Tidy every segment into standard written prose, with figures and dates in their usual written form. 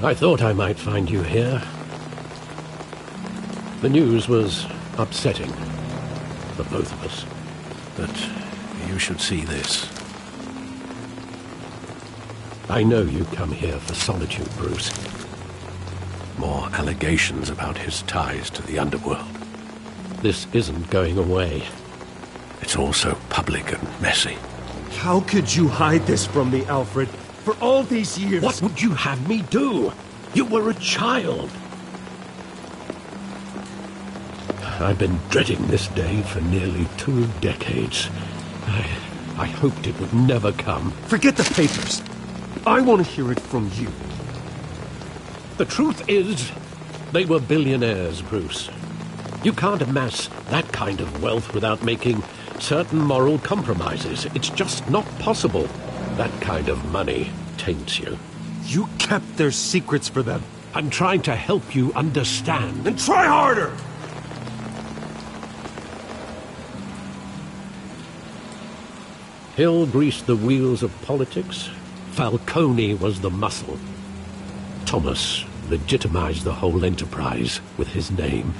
I thought I might find you here. The news was upsetting for both of us. But you should see this. I know you come here for solitude, Bruce. More allegations about his ties to the underworld. This isn't going away. It's all so public and messy. How could you hide this from me, Alfred? For all these years... What would you have me do? You were a child. I've been dreading this day for nearly 2 decades. I hoped it would never come. Forget the papers. I want to hear it from you. The truth is, they were billionaires, Bruce. You can't amass that kind of wealth without making certain moral compromises. It's just not possible. That kind of money taints you. You kept their secrets for them. I'm trying to help you understand. Then try harder! Hill greased the wheels of politics. Falcone was the muscle. Thomas legitimized the whole enterprise with his name.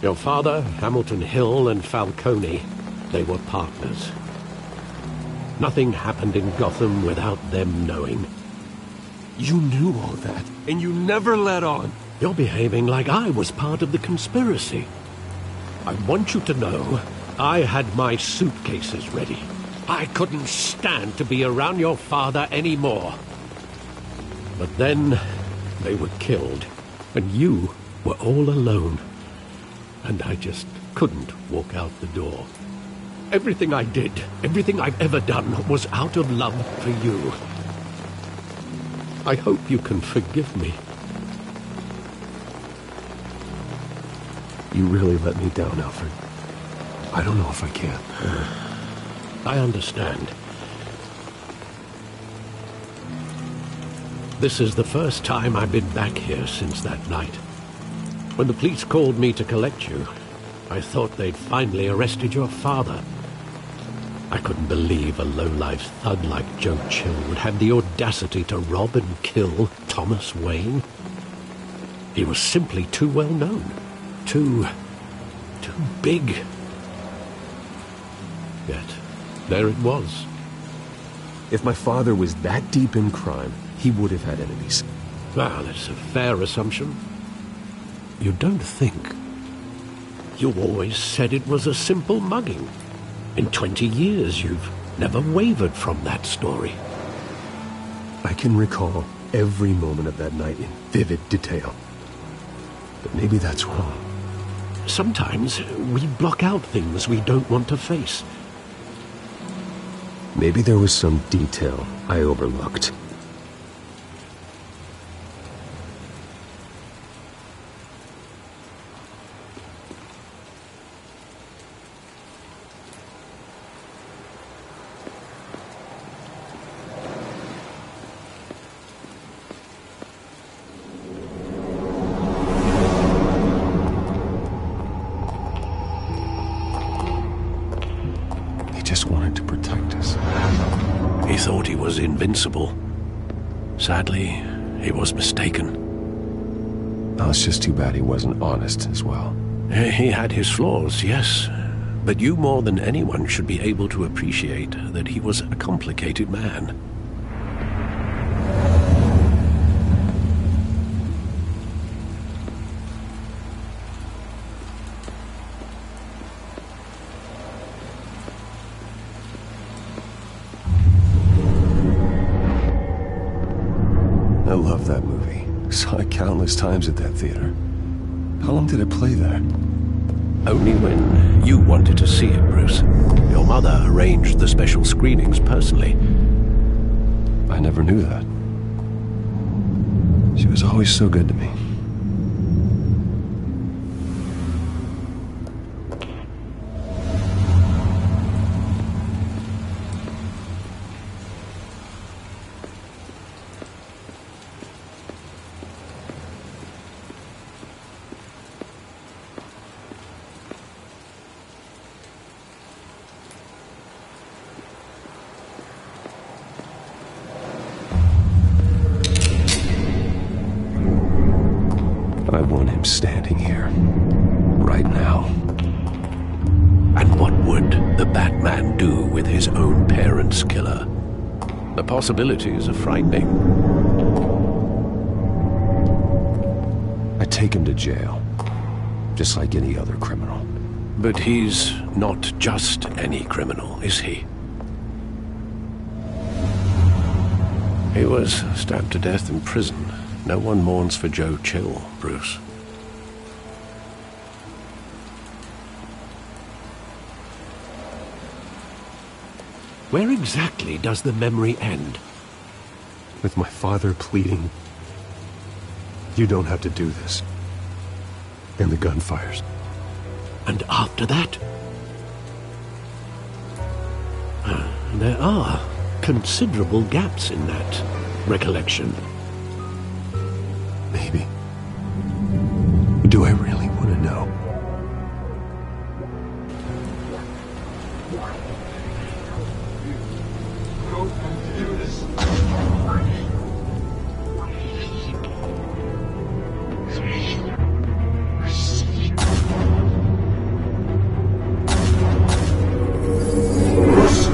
Your father, Hamilton Hill, and Falcone, they were partners. Nothing happened in Gotham without them knowing. You knew all that, and you never let on. You're behaving like I was part of the conspiracy. I want you to know I had my suitcases ready. I couldn't stand to be around your father anymore. But then they were killed, and you were all alone. And I just couldn't walk out the door. Everything I did, everything I've ever done, was out of love for you. I hope you can forgive me. You really let me down, Alfred. I don't know if I can. I understand. This is the first time I've been back here since that night. When the police called me to collect you, I thought they'd finally arrested your father. I couldn't believe a low-life thug like Joe Chill would have the audacity to rob and kill Thomas Wayne. He was simply too well known. Too big. Yet, there it was. If my father was that deep in crime, he would have had enemies. Well, it's a fair assumption. You don't think. You always said it was a simple mugging. In 20 years, you've never wavered from that story. I can recall every moment of that night in vivid detail. But maybe that's wrong. Sometimes we block out things we don't want to face. Maybe there was some detail I overlooked. Just wanted to protect us. He thought he was invincible. Sadly, he was mistaken. Oh, it's just too bad he wasn't honest as well. He had his flaws, yes. But you more than anyone should be able to appreciate that he was a complicated man. I love that movie. Saw it countless times at that theater. How long did it play there? Only when you wanted to see it, Bruce. Your mother arranged the special screenings personally. I never knew that. She was always so good to me. want him standing here. Right now. And what would the Batman do with his own parents' killer? The possibilities are frightening. I take him to jail. Just like any other criminal. But he's not just any criminal, is he? He was stabbed to death in prison. No one mourns for Joe Chill, Bruce. Where exactly does the memory end? With my father pleading, "You don't have to do this." And the gunfires. And after that? There are considerable gaps in that recollection. Maybe. Do I really want to know?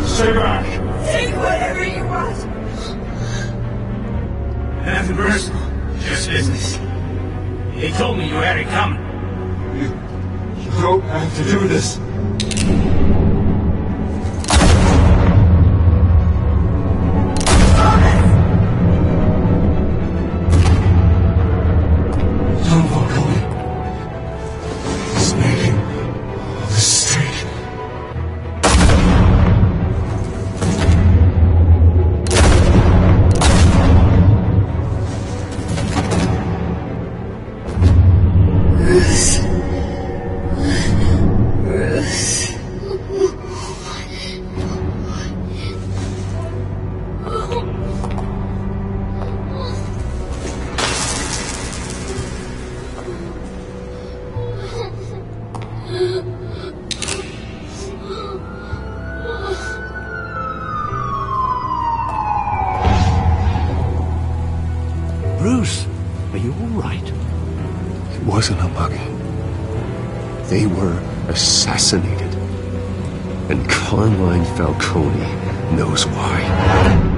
Stay back! Take whatever you want! Nothing personal, just business. He told me you had it coming. You don't have to do this. Don't walk away. He's making a mistake. Bruce, are you all right? It wasn't a mugging. They were assassinated. And Carmine Falcone knows why.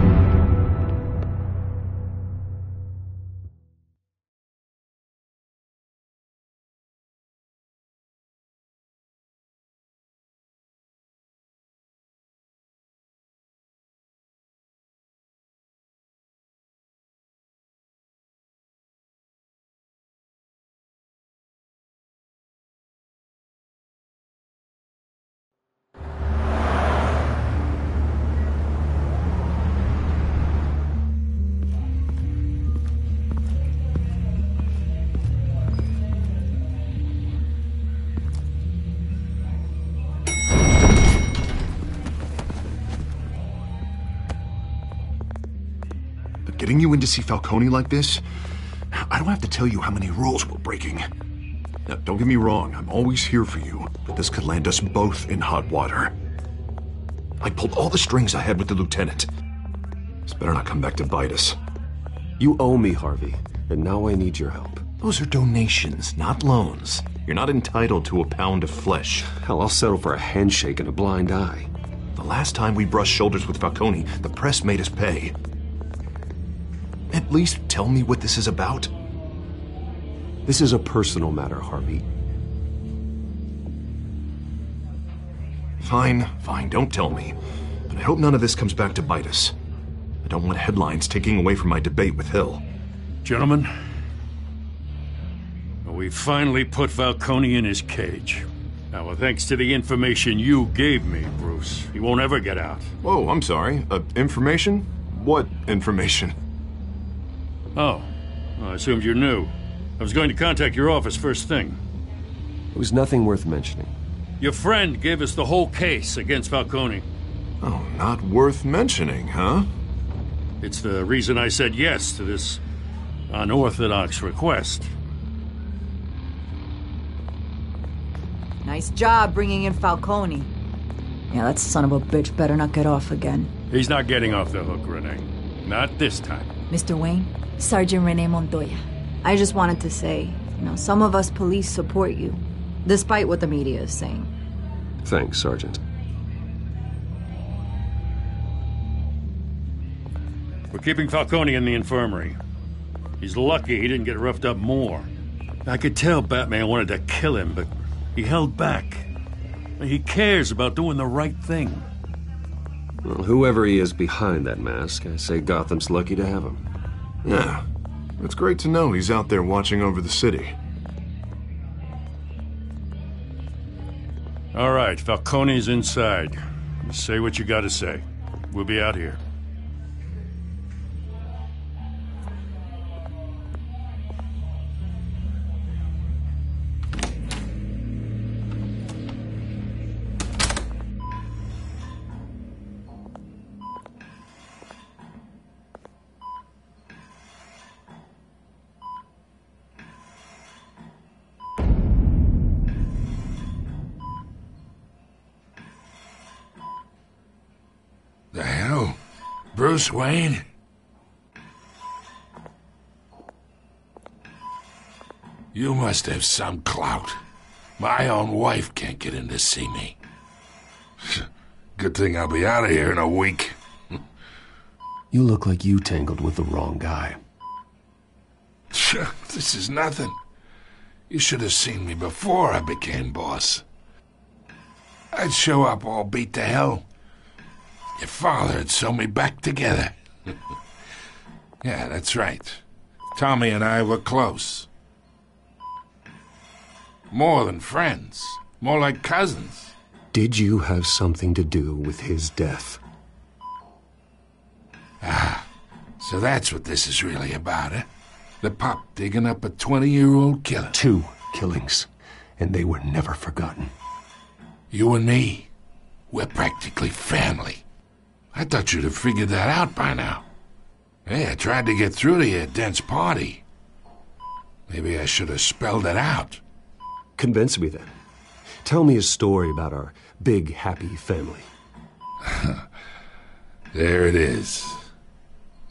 Getting you in to see Falcone like this? I don't have to tell you how many rules we're breaking. Now, don't get me wrong, I'm always here for you, but this could land us both in hot water. I pulled all the strings I had with the lieutenant. This better not come back to bite us. You owe me, Harvey, and now I need your help. Those are donations, not loans. You're not entitled to a pound of flesh. Hell, I'll settle for a handshake and a blind eye. The last time we brushed shoulders with Falcone, the press made us pay. At least tell me what this is about. This is a personal matter, Harvey. Fine, don't tell me. But I hope none of this comes back to bite us. I don't want headlines taking away from my debate with Hill. Gentlemen, we finally put Falcone in his cage. Now, well, thanks to the information you gave me, Bruce, he won't ever get out. Whoa, I'm sorry. Information? What information? Oh, well, I assumed you knew. I was going to contact your office first thing. It was nothing worth mentioning. Your friend gave us the whole case against Falcone. Oh, not worth mentioning, huh? It's the reason I said yes to this unorthodox request. Nice job bringing in Falcone. Yeah, that son of a bitch better not get off again. He's not getting off the hook, Renee. Not this time. Mr. Wayne, Sergeant Renee Montoya. I just wanted to say Now, some of us police support you, despite what the media is saying. Thanks, Sergeant. We're keeping Falcone in the infirmary. He's lucky he didn't get roughed up more. I could tell Batman wanted to kill him, but he held back. He cares about doing the right thing. Well, whoever he is behind that mask, I say Gotham's lucky to have him. Yeah, it's great to know he's out there watching over the city. All right, Falcone's inside. You say what you gotta say. We'll be out here. The hell? Bruce Wayne? You must have some clout. My own wife can't get in to see me. Good thing I'll be out of here in a week. You look like you tangled with the wrong guy. This is nothing. You should have seen me before I became boss. I'd show up all beat to hell. Your father had sewn me back together. Yeah, that's right. Tommy and I were close. More than friends. More like cousins. Did you have something to do with his death? Ah, so that's what this is really about, eh? The pup digging up a 20-year-old killer. 2 killings, and they were never forgotten. You and me, we're practically family. I thought you'd have figured that out by now. Hey, I tried to get through to your dense party. Maybe I should have spelled it out. Convince me then. Tell me a story about our big, happy family. There it is.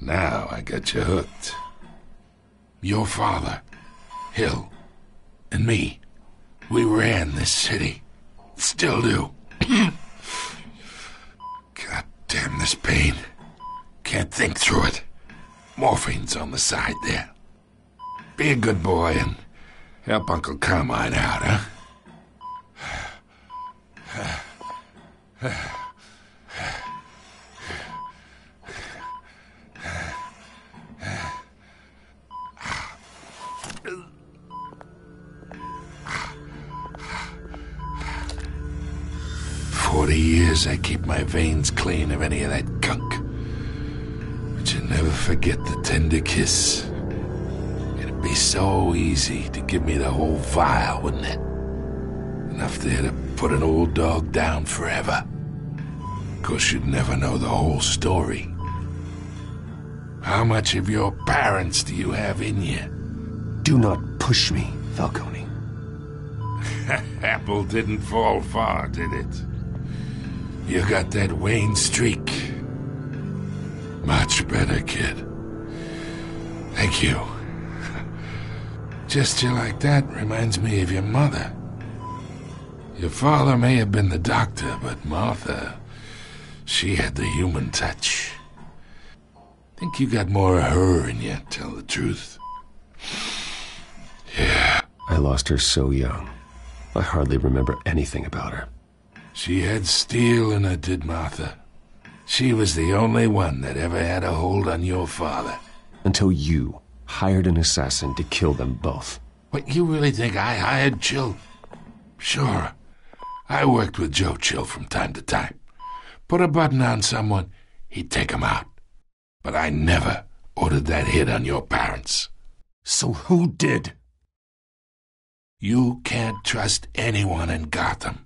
Now I got you hooked. Your father, Hill, and me, we ran this city. Still do. God damn this pain. Can't think through it. Morphine's on the side there. Be a good boy and help Uncle Carmine out, huh? 40 years I keep my veins clean of any of that gunk. But you never forget the tender kiss. It'd be so easy to give me the whole vial, wouldn't it? Enough there to put an old dog down forever. Of course, you'd never know the whole story. How much of your parents do you have in you? Do not push me, Falcone. Apple didn't fall far, did it? You got that Wayne streak. Much better, kid. Thank you. Gesture like that reminds me of your mother. Your father may have been the doctor, but Martha, she had the human touch. Think you got more of her in you, tell the truth. Yeah. I lost her so young. I hardly remember anything about her. She had steel in her, did Martha. She was the only one that ever had a hold on your father. Until you hired an assassin to kill them both. What, you really think I hired Chill? Sure. I worked with Joe Chill from time to time. Put a button on someone, he'd take him out. But I never ordered that hit on your parents. So who did? You can't trust anyone in Gotham.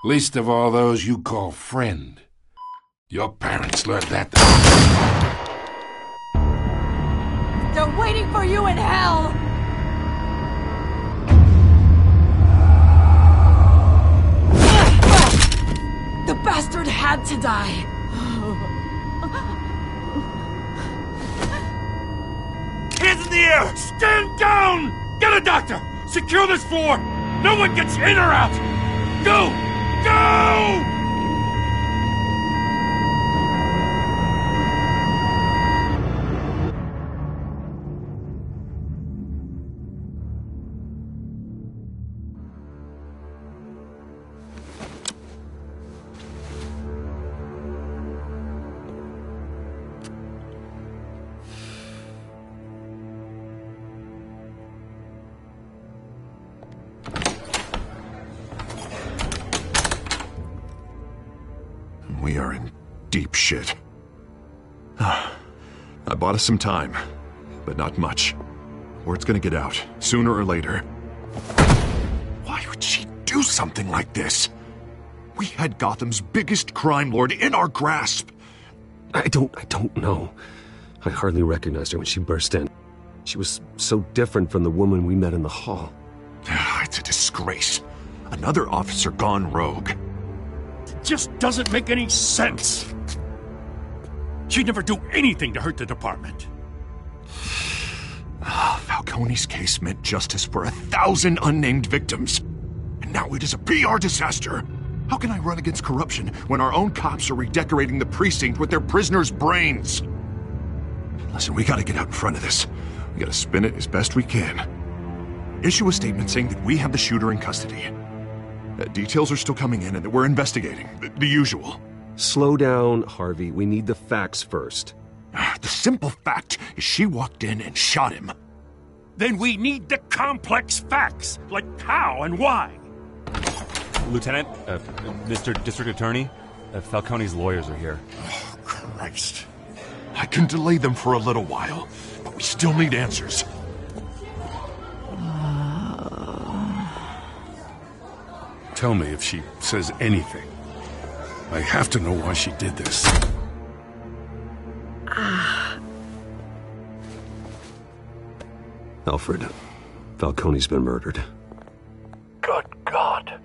Least of all those you call friend. Your parents learned that. They're waiting for you in hell! The bastard had to die! Hands in the air! Stand down! Get a doctor! Secure this floor! No one gets in or out! Go! Go! We are in deep shit. I bought us some time, but not much. Word's gonna get out, sooner or later. Why would she do something like this? We had Gotham's biggest crime lord in our grasp. I don't know. I hardly recognized her when she burst in. She was so different from the woman we met in the hall. It's a disgrace. Another officer gone rogue. Just doesn't make any sense. She'd never do anything to hurt the department. Falcone's case meant justice for 1,000 unnamed victims. And now it is a PR disaster. How can I run against corruption when our own cops are redecorating the precinct with their prisoners' brains? Listen, we gotta get out in front of this. We gotta spin it as best we can. Issue a statement saying that we have the shooter in custody. Details are still coming in and that we're investigating. The usual. Slow down, Harvey. We need the facts first. The simple fact is she walked in and shot him. Then we need the complex facts, like how and why. Lieutenant, Mr. District Attorney, Falcone's lawyers are here. Oh, Christ. I can delay them for a little while, but we still need answers. Tell me if she says anything. I have to know why she did this. Alfred, Falcone's been murdered. Good God.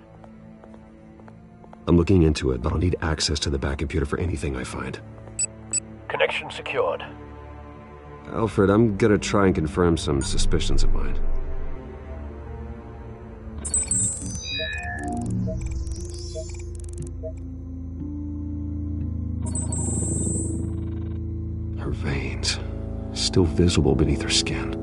I'm looking into it, but I'll need access to the back computer for anything I find. Connection secured. Alfred, I'm gonna try and confirm some suspicions of mine. Her veins, still visible beneath her skin.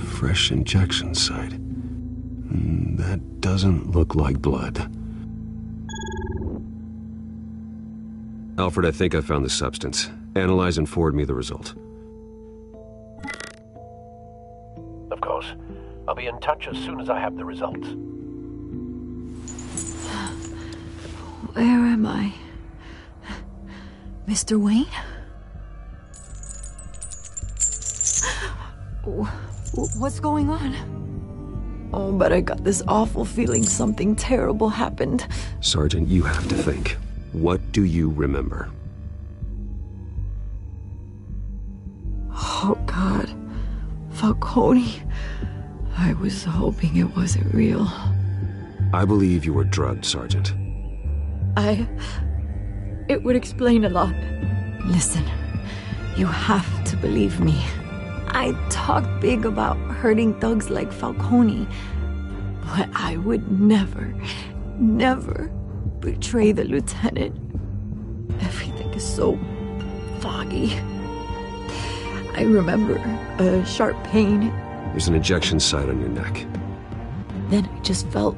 Fresh injection site. That doesn't look like blood. Alfred, I think I found the substance. Analyze and forward me the result. Of course. I'll be in touch as soon as I have the results. Where am I? Mr. Wayne? What's going on? Oh, but I got this awful feeling something terrible happened. Sergeant, you have to think. What do you remember? Oh, God. Falcone. I was hoping it wasn't real. I believe you were drugged, Sergeant. It would explain a lot. Listen, you have to believe me. I talk big about hurting thugs like Falcone, but I would never betray the lieutenant. Everything is so foggy. I remember a sharp pain. There's an injection site on your neck. Then I just felt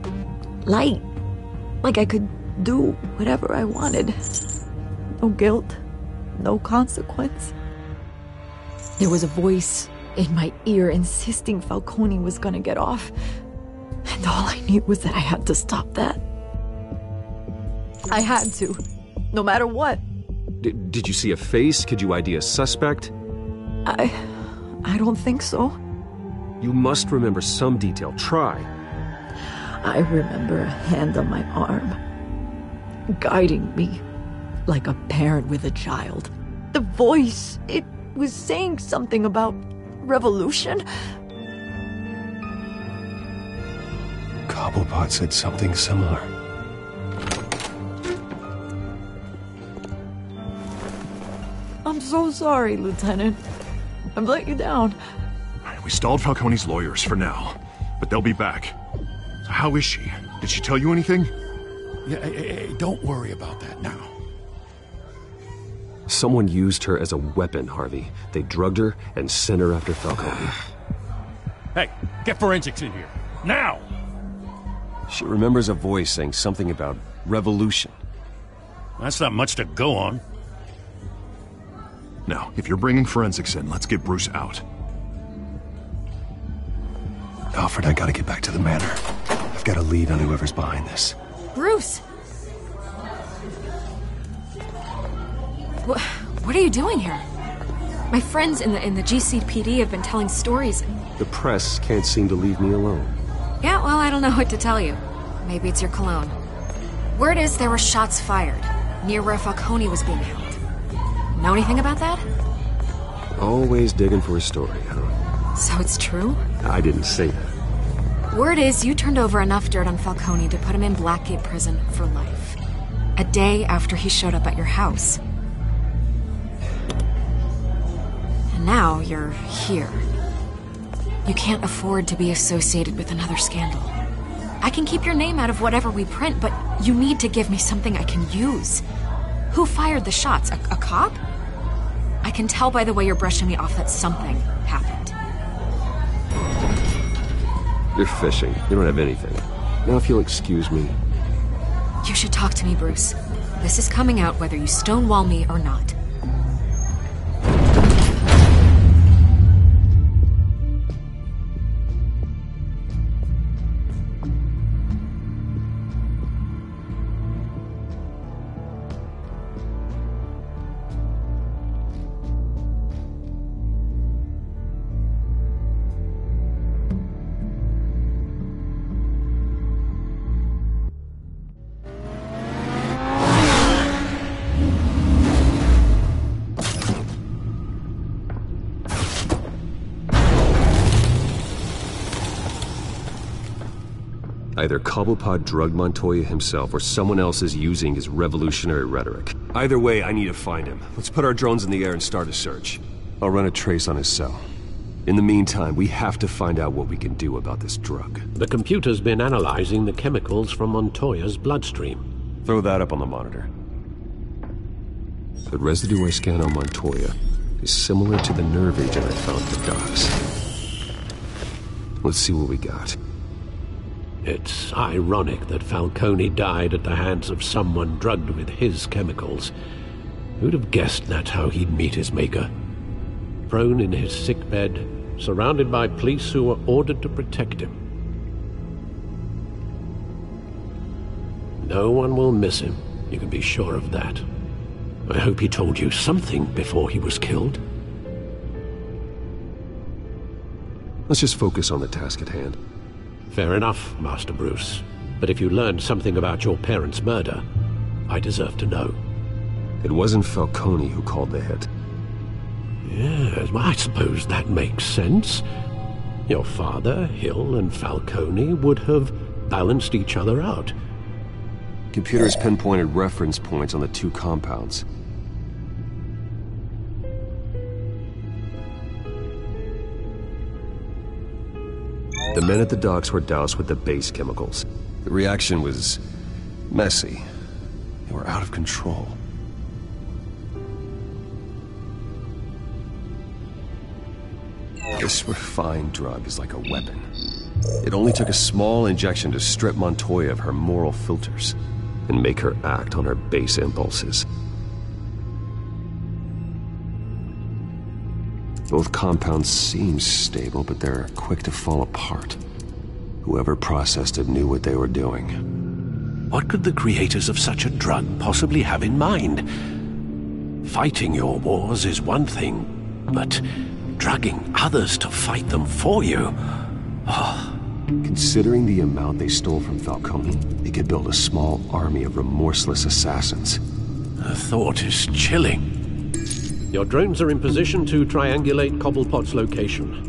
light, like I could do whatever I wanted. No guilt, no consequence. There was a voice in my ear insisting Falcone was gonna get off. And all I knew was that I had to stop that. I had to, no matter what. Did you see a face? Could you ID a suspect? I don't think so. You must remember some detail. Try. I remember a hand on my arm, guiding me like a parent with a child. The voice, it was saying something about revolution. Cobblepot said something similar. I'm so sorry, Lieutenant. I've let you down. We stalled Falcone's lawyers for now, but they'll be back. So how is she? Did she tell you anything? Yeah, hey, don't worry about that now. Someone used her as a weapon, Harvey. They drugged her and sent her after Falcone. Hey, get forensics in here. Now! She remembers a voice saying something about revolution. That's not much to go on. Now, if you're bringing forensics in, let's get Bruce out. Alfred, I gotta get back to the manor. I've got a lead on whoever's behind this. Bruce! What are you doing here? My friends in the GCPD have been telling stories. The press can't seem to leave me alone. Yeah, well, I don't know what to tell you. Maybe it's your cologne. Word is there were shots fired near where Falcone was being held. Know anything about that? Always digging for a story, huh? So it's true? I didn't say that. Word is you turned over enough dirt on Falcone to put him in Blackgate Prison for life. A day after he showed up at your house. And now you're here. You can't afford to be associated with another scandal. I can keep your name out of whatever we print, but you need to give me something I can use. Who fired the shots? A cop? I can tell by the way you're brushing me off that something happened. You're fishing. You don't have anything. Now if you'll excuse me. You should talk to me, Bruce. This is coming out whether you stonewall me or not. Either Cobblepot drugged Montoya himself, or someone else is using his revolutionary rhetoric. Either way, I need to find him. Let's put our drones in the air and start a search. I'll run a trace on his cell. In the meantime, we have to find out what we can do about this drug. The computer's been analyzing the chemicals from Montoya's bloodstream. Throw that up on the monitor. The residue I scan on Montoya is similar to the nerve agent I found at the docks. Let's see what we got. It's ironic that Falcone died at the hands of someone drugged with his chemicals. Who'd have guessed that's how he'd meet his maker? Prone in his sickbed, surrounded by police who were ordered to protect him. No one will miss him, you can be sure of that. I hope he told you something before he was killed. Let's just focus on the task at hand. Fair enough, Master Bruce. But if you learned something about your parents' murder, I deserve to know. It wasn't Falcone who called the hit. Yes, well, I suppose that makes sense. Your father, Hill, and Falcone would have balanced each other out. Computers pinpointed reference points on the two compounds. The men at the docks were doused with the base chemicals. The reaction was messy. They were out of control. This refined drug is like a weapon. It only took a small injection to strip Montoya of her moral filters and make her act on her base impulses. Both compounds seem stable, but they're quick to fall apart. Whoever processed it knew what they were doing. What could the creators of such a drug possibly have in mind? Fighting your wars is one thing, but drugging others to fight them for you? Oh. Considering the amount they stole from Falcone, they could build a small army of remorseless assassins. The thought is chilling. Your drones are in position to triangulate Cobblepot's location.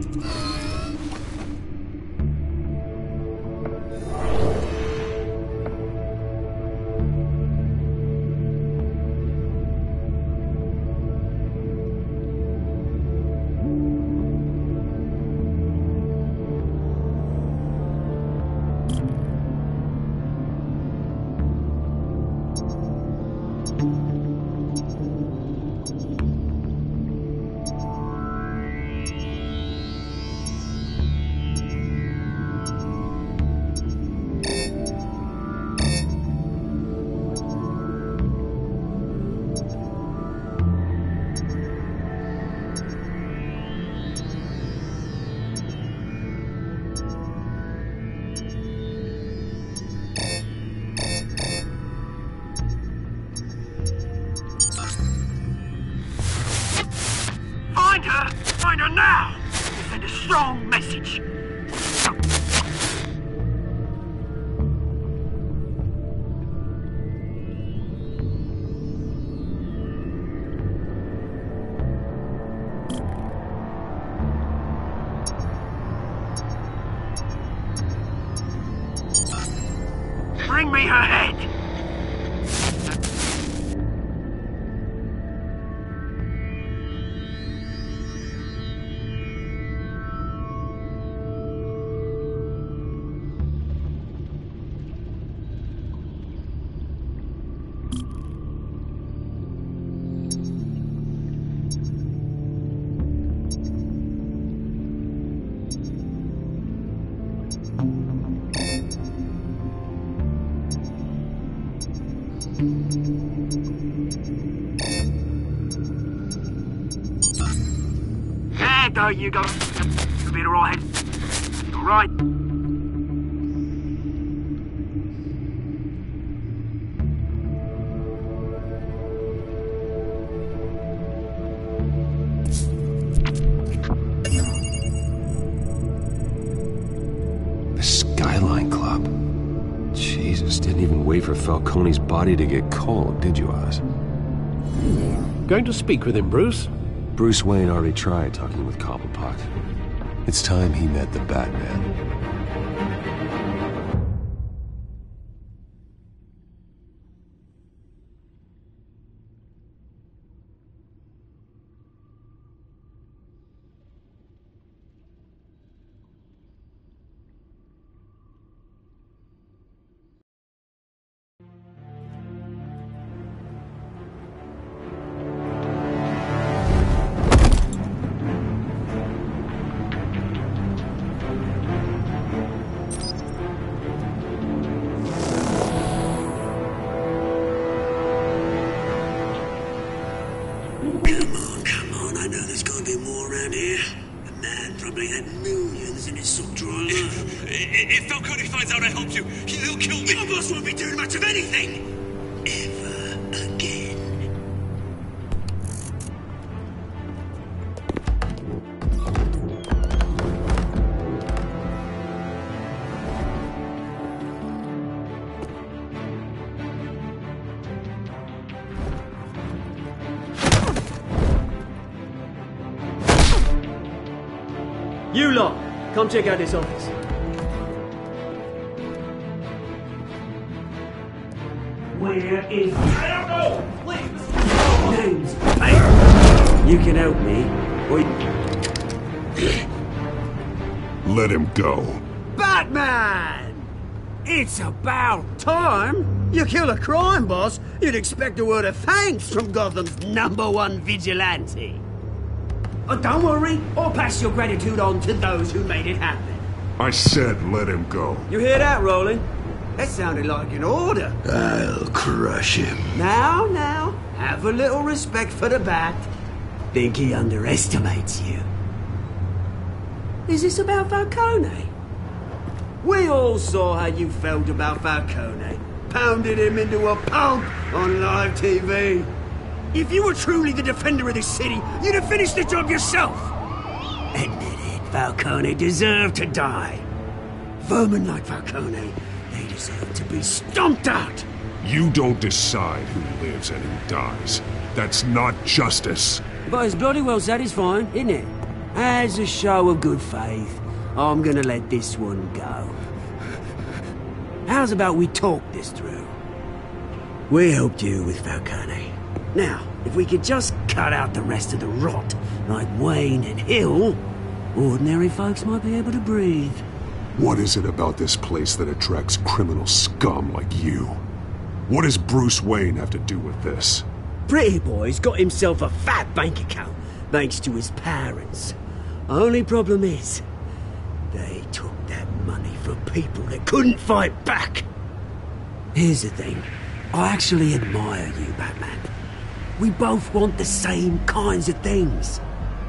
Bring me her head! There you go. You'll be alright. Alright. The Skyline Club. Jesus, didn't even wait for Falcone's body to get cold, did you, Oz? Going to speak with him, Bruce? Bruce Wayne already tried talking with Cobblepot. It's time he met the Batman. If Falcone finds out I helped you, he'll kill me. Your boss won't be doing much of anything. Ever again. You lot, come check out this office. Where is... I don't know! Please! Names. Hey! You can help me, or... Let him go. Batman! It's about time. You kill a crime boss, you'd expect a word of thanks from Gotham's #1 vigilante. Oh, don't worry, I'll pass your gratitude on to those who made it happen. I said let him go. You hear that, Roland? That sounded like an order. I'll crush him. Now, have a little respect for the Bat. Think he underestimates you. Is this about Falcone? We all saw how you felt about Falcone. Pounded him into a pulp on live TV. If you were truly the defender of this city, you'd have finished the job yourself. Admit it, Falcone deserved to die. Vermin like Falcone, they deserve to be stomped out. You don't decide who lives and who dies. That's not justice. But it's bloody well satisfying, isn't it? As a show of good faith, I'm gonna let this one go. How's about we talk this through? We helped you with Falcone. Now, if we could just cut out the rest of the rot, like Wayne and Hill, ordinary folks might be able to breathe. What is it about this place that attracts criminal scum like you? What does Bruce Wayne have to do with this? Pretty Boy's got himself a fat bank account, thanks to his parents. Only problem is, they took that money from people that couldn't fight back. Here's the thing, I actually admire you, Batman. We both want the same kinds of things.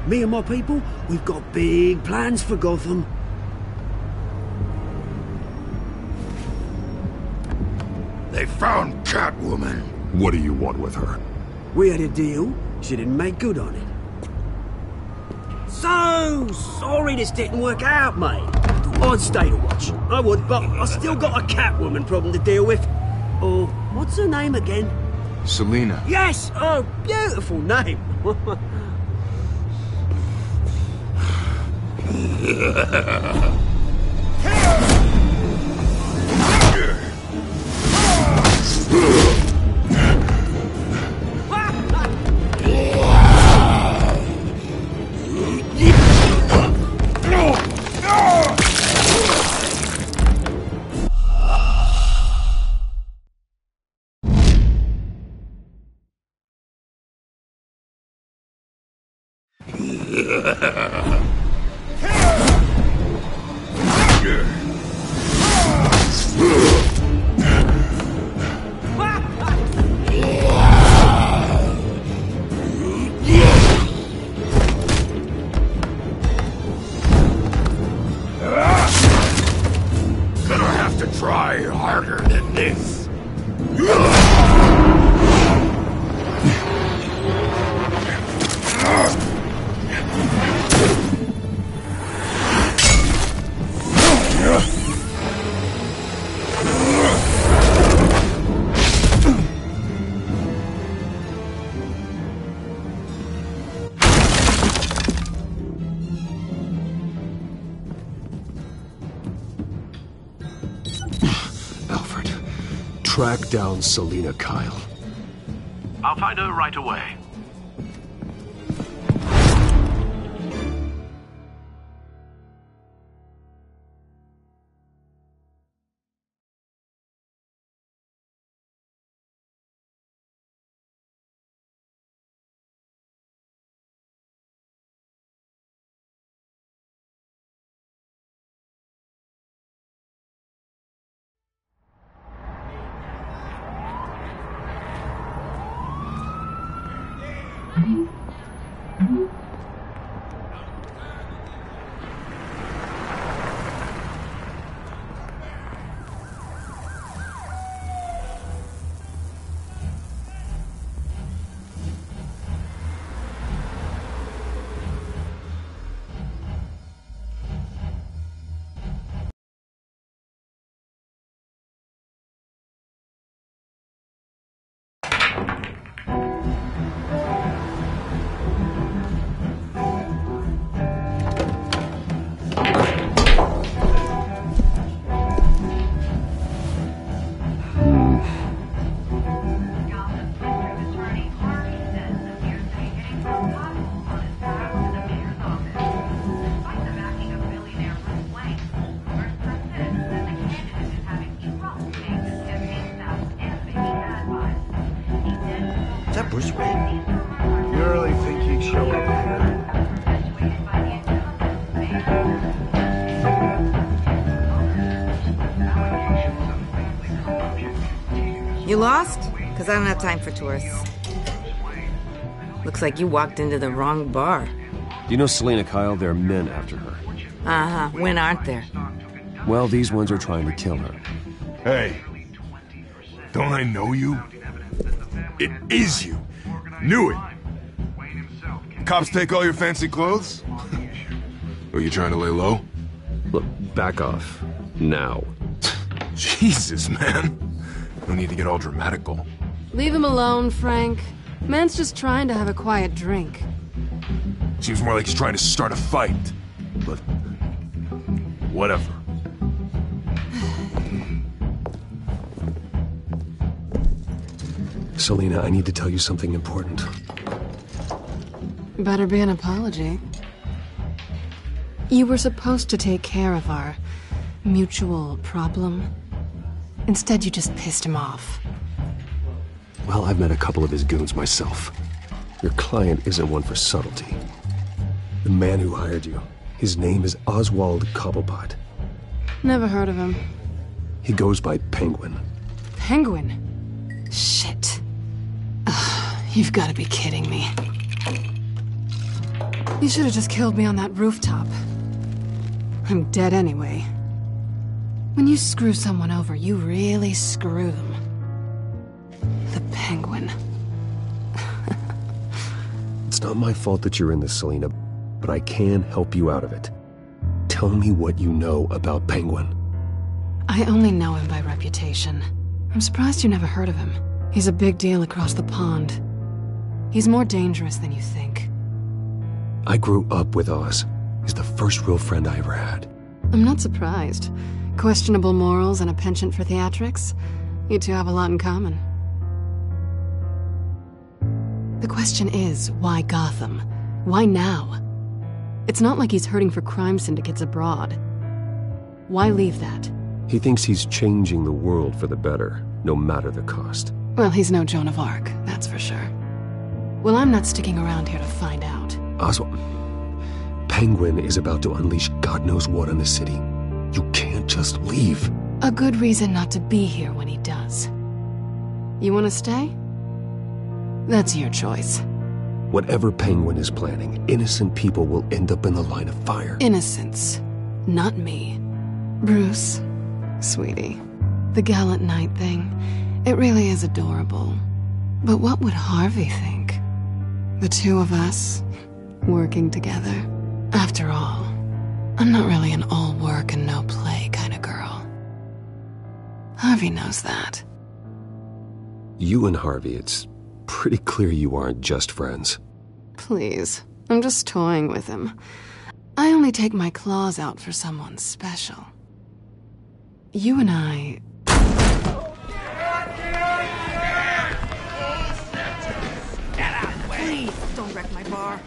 Me and my people, we've got big plans for Gotham. They found Catwoman. What do you want with her? We had a deal, she didn't make good on it. So sorry this didn't work out, mate. I'd stay to watch. I would, but I still got a Catwoman problem to deal with. Oh, what's her name again? Selina. Yes! Oh, beautiful name. Gonna have to try harder than this. Alfred, track down Selina Kyle. I'll find her right away. Bruce Wayne? You really think he'd show up here? You lost? Because I don't have time for tourists. Looks like you walked into the wrong bar. Do you know Selina Kyle? There are men after her. Uh-huh. When aren't there? Well, these ones are trying to kill her. Hey, don't I know you? It is you. Knew it. Cops take all your fancy clothes? Are you trying to lay low? Look, back off. Now. Jesus, man. No need to get all dramatical. Leave him alone, Frank. Man's just trying to have a quiet drink. Seems more like he's trying to start a fight. But... whatever. Selina, I need to tell you something important. Better be an apology. You were supposed to take care of our mutual problem. Instead, you just pissed him off. Well, I've met a couple of his goons myself. Your client isn't one for subtlety. The man who hired you, his name is Oswald Cobblepot. Never heard of him. He goes by Penguin. Penguin? Shit. Ugh, you've got to be kidding me. You should have just killed me on that rooftop. I'm dead anyway. When you screw someone over, you really screw them. The Penguin. It's not my fault that you're in this, Selina, but I can help you out of it. Tell me what you know about Penguin. I only know him by reputation. I'm surprised you never heard of him. He's a big deal across the pond. He's more dangerous than you think. I grew up with Oz. He's the first real friend I ever had. I'm not surprised. Questionable morals and a penchant for theatrics. You two have a lot in common. The question is, why Gotham? Why now? It's not like he's hurting for crime syndicates abroad. Why leave that? He thinks he's changing the world for the better, no matter the cost. Well, he's no Joan of Arc, that's for sure. Well, I'm not sticking around here to find out. Oswald, Penguin is about to unleash God knows what on the city. You can't just leave. A good reason not to be here when he does. You want to stay? That's your choice. Whatever Penguin is planning, innocent people will end up in the line of fire. Innocence, not me. Bruce, sweetie, the gallant knight thing, it really is adorable. But what would Harvey think? The two of us, working together. After all, I'm not really an all work and no play kind of girl. Harvey knows that. You and Harvey, it's pretty clear you aren't just friends. Please, I'm just toying with him. I only take my claws out for someone special. You and I... Please, don't wreck my bar.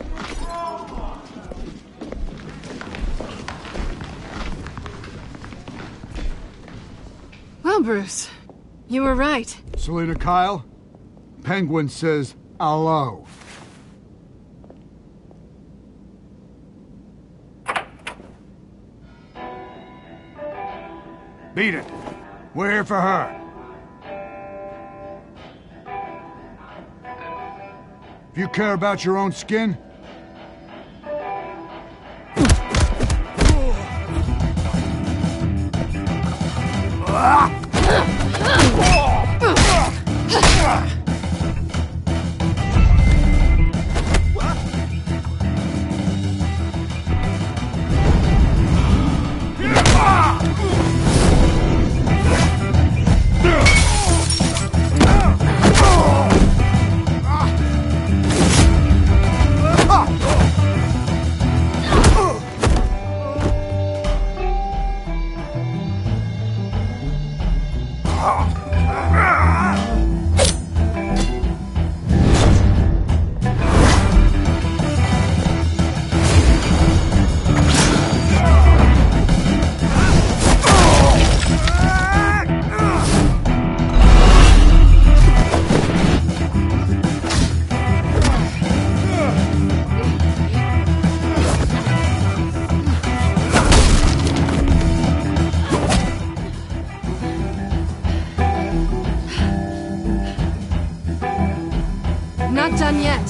Well, Bruce, you were right. Selena Kyle, Penguin says hello. Beat it. We're here for her. If you care about your own skin, Not done yet.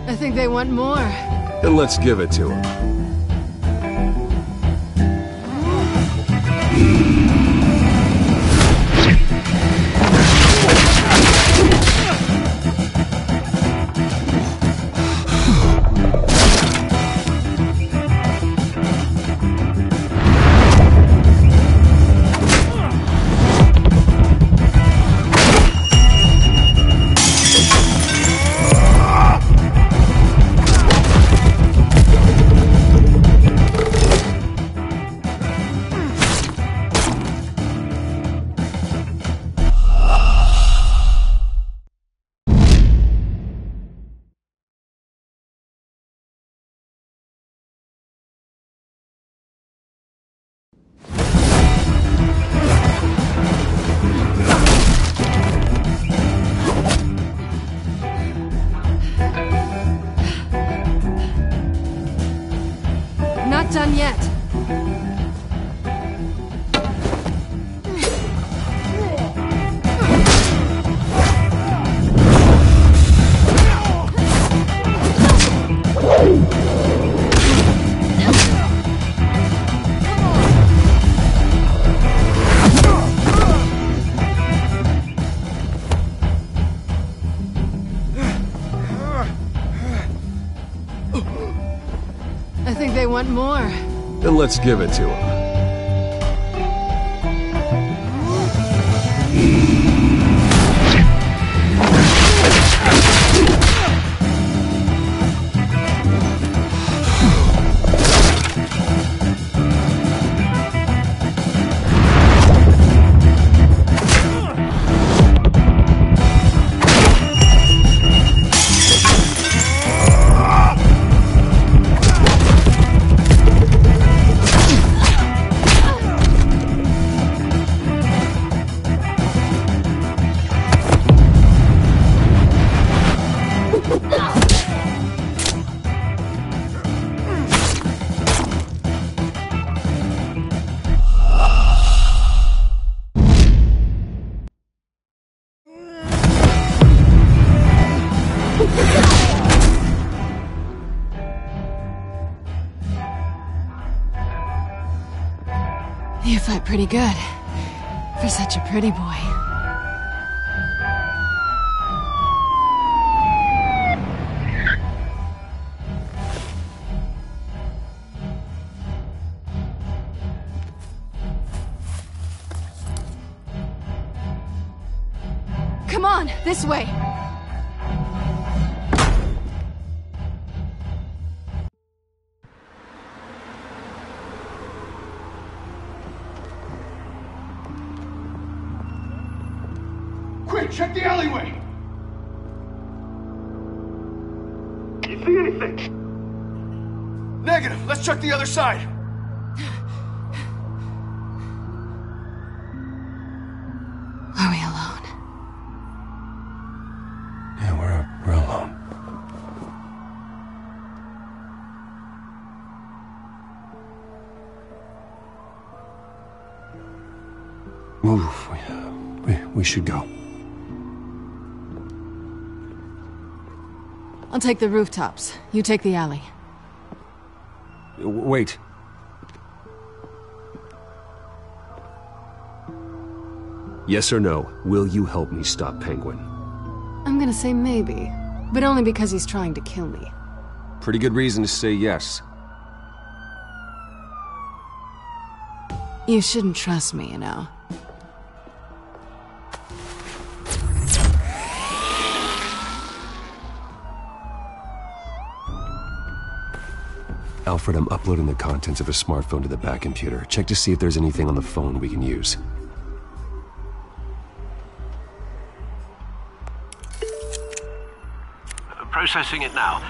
I think they want more. Then let's give it to him. Not done yet. I think they want more. Then let's give it to him. fight pretty good. For such a pretty boy. Come on, this way! Quick, check the alleyway! You see anything? Negative. Let's check the other side. Are we alone? Yeah, we're alone. Move. We should go. I'll take the rooftops. You take the alley. Wait. Yes or no, will you help me stop Penguin? I'm gonna say maybe, but only because he's trying to kill me. Pretty good reason to say yes. You shouldn't trust me, you know. Alfred, I'm uploading the contents of a smartphone to the back computer. Check to see if there's anything on the phone we can use. Processing it now.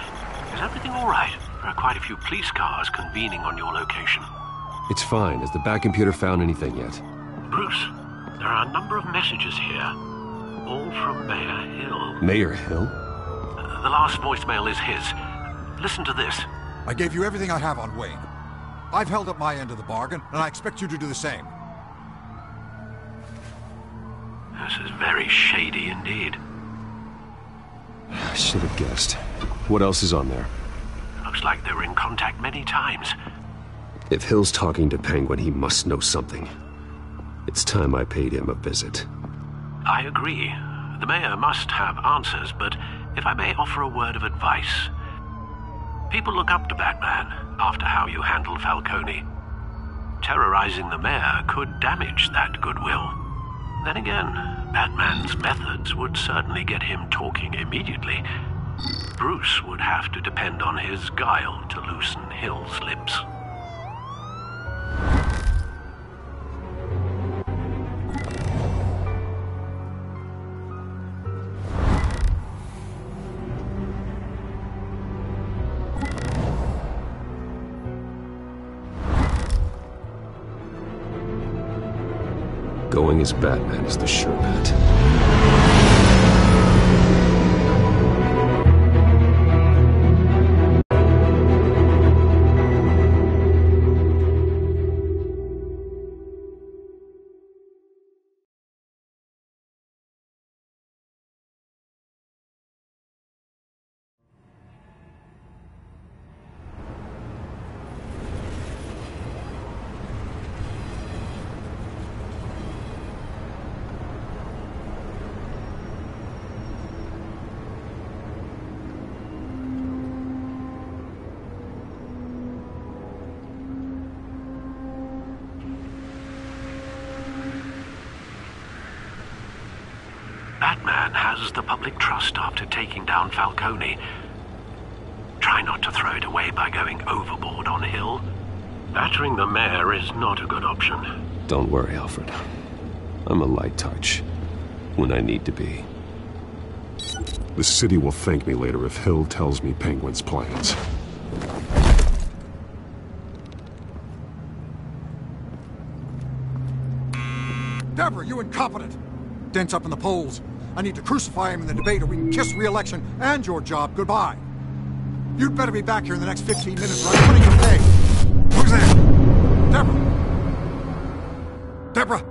Is everything all right? There are quite a few police cars convening on your location. It's fine. Has the back computer found anything yet? Bruce, there are a number of messages here. All from Mayor Hill. Mayor Hill? The last voicemail is his. Listen to this. I gave you everything I have on Wayne. I've held up my end of the bargain, and I expect you to do the same. This is very shady indeed. I should have guessed. What else is on there? Looks like they were in contact many times. If Hill's talking to Penguin, he must know something. It's time I paid him a visit. I agree. The mayor must have answers, but if I may offer a word of advice. People look up to Batman after how you handled Falcone. Terrorizing the mayor could damage that goodwill. Then again, Batman's methods would certainly get him talking immediately. Bruce would have to depend on his guile to loosen Hill's lips. Going as Batman is the sure bet. Batman has the public trust after taking down Falcone. Try not to throw it away by going overboard on Hill. Battering the mayor is not a good option. Don't worry, Alfred. I'm a light touch when I need to be. The city will thank me later if Hill tells me Penguin's plans. Deborah, you incompetent! Dents up in the polls. I need to crucify him in the debate or we can kiss re-election and your job goodbye. You'd better be back here in the next 15 minutes or I'm putting your pay. Who's that? Deborah? Deborah?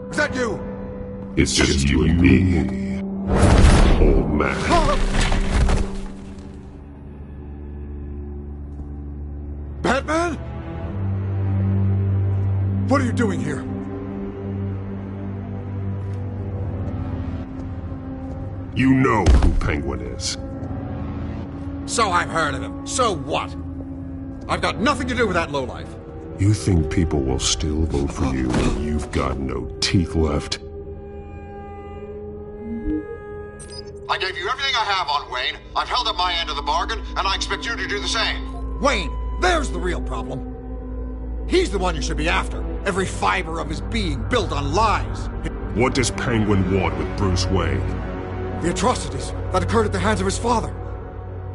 Is that you? It's just you and me, old man. Batman? What are you doing here? You know who Penguin is. So I've heard of him. So what? I've got nothing to do with that lowlife. You think people will still vote for you when you've got no teeth left? I gave you everything I have on Wayne. I've held up my end of the bargain, and I expect you to do the same. Wayne, there's the real problem. He's the one you should be after. Every fiber of his being built on lies. What does Penguin want with Bruce Wayne? The atrocities that occurred at the hands of his father.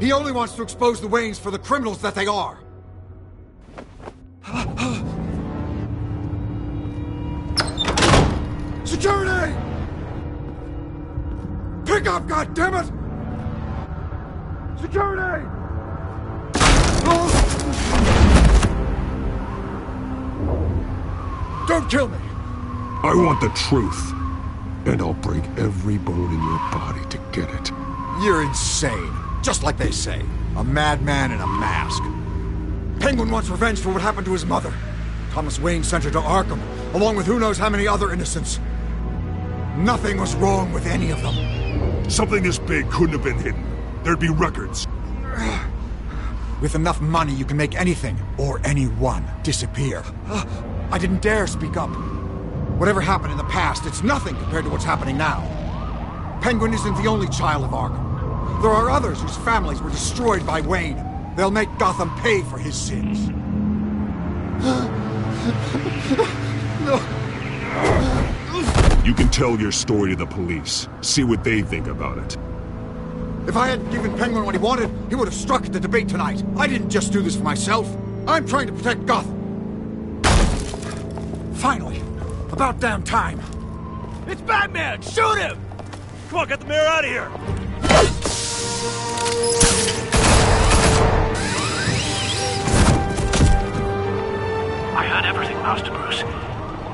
He only wants to expose the Waynes for the criminals that they are. Security! Pick up, goddammit! Security! Don't kill me! I want the truth. And I'll break every bone in your body to get it. You're insane. Just like they say. A madman in a mask. Penguin wants revenge for what happened to his mother. Thomas Wayne sent her to Arkham, along with who knows how many other innocents. Nothing was wrong with any of them. Something this big couldn't have been hidden. There'd be records. With enough money, you can make anything, or anyone, disappear. I didn't dare speak up. Whatever happened in the past, it's nothing compared to what's happening now. Penguin isn't the only child of Arkham. There are others whose families were destroyed by Wayne. They'll make Gotham pay for his sins. No. You can tell your story to the police. See what they think about it. If I hadn't given Penguin what he wanted, he would have struck at the debate tonight. I didn't just do this for myself. I'm trying to protect Gotham. Finally. About damn time. It's Batman! Shoot him! Come on, get the mayor out of here! I heard everything, Master Bruce.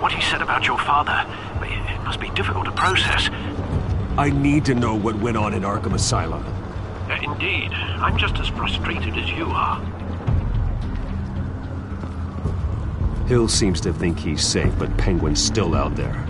What he said about your father, it must be difficult to process. I need to know what went on in Arkham Asylum. Indeed. I'm just as frustrated as you are. Hill seems to think he's safe, but Penguin's still out there.